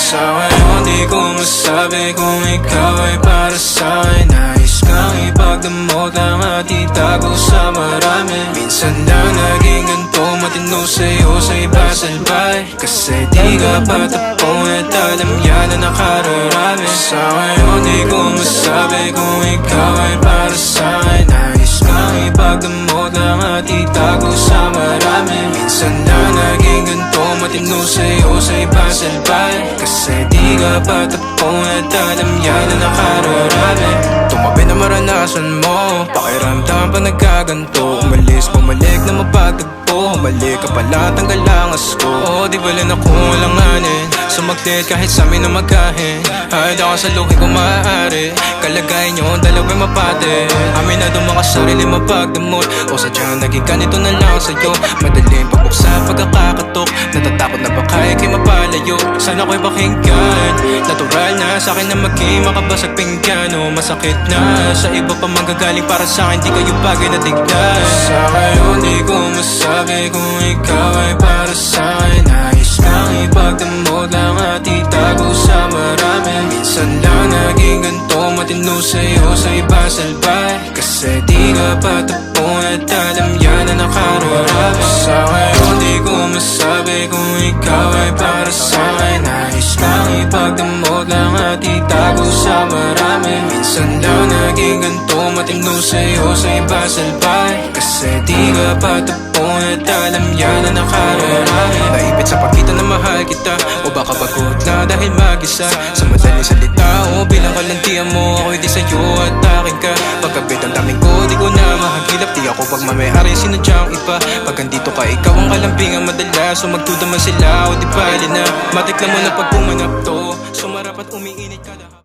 Sa ngayon di ko masabi kung ikaw ay para sa'kin. Nais kang ipagdamot lang at itago sa marami. Minsan lang naging ganito, matino sa'yo sa iba salbay. Kasi di ka patapong at alam yan na nakararami. Sa ngayon di ko masabi kung ikaw ay para sa'kin. Nais kang ipagdamot lang at itago sa marami. Minsan lang naging ganito, matino sa'yo sa iba salbay. Kasi di ka patapong at alam yan na nakararami. Tumabi na maranasan mo, pakiramdam pa nagkaganto. Umalis, bumalik na mapagtagpo. Humalik ka pala, tanggal ang asko. Di bala na kung alanganin, sumaglit kahit sa amin na magkahin. Hahid ako sa luhi kung maaari, kalagayan nyo ang dalawa'y mapate. Amin na doon mga sarili mapagdamot, o sadyang naging ganito na lang sa'yo. Madaling pagbuksa pagkakakatok, natatakot na baka ikay mapalayo. Sana ko'y pakinggan, natural na sa'kin na maging makabasag pinggan. O masakit na sa iba pa manggagaling, para sa'kin di kayo bagay na tignan. Sa ngayon di ko masabi kung ikaw ay para sa'kin. Nais kang ipagdamot lang at itago sa marami. Minsan lang naging ganito, matino sa'yo sa iba salbay. Kasi di ka patapong at alam yan na nakararami. Sa ngayon di ko masabi kung ikaw ay para sa'kin. Nais kang ipagdamot lang at itago sa marami. Minsan lang naging ganito, matino sa'yo sa iba salbay. Kasi di ka patapong at alam yan na nakararami. Naipit sa pagkita na mahal kita, o baka pagod na dahil mag-isa. Sa madaling salita o bilang kalantian mo, ako'y di sa'yo at akin ka. Pagkabit ang daming ko, di ko na mahagilap. Di ako pagmamayari, sinadyang iba. Pag andito ka, ikaw ang kalambingan madalas. So magdudaman sila o di bali na, matik na mo na pag pumanap to. Sumarap at umiinit ka lahat.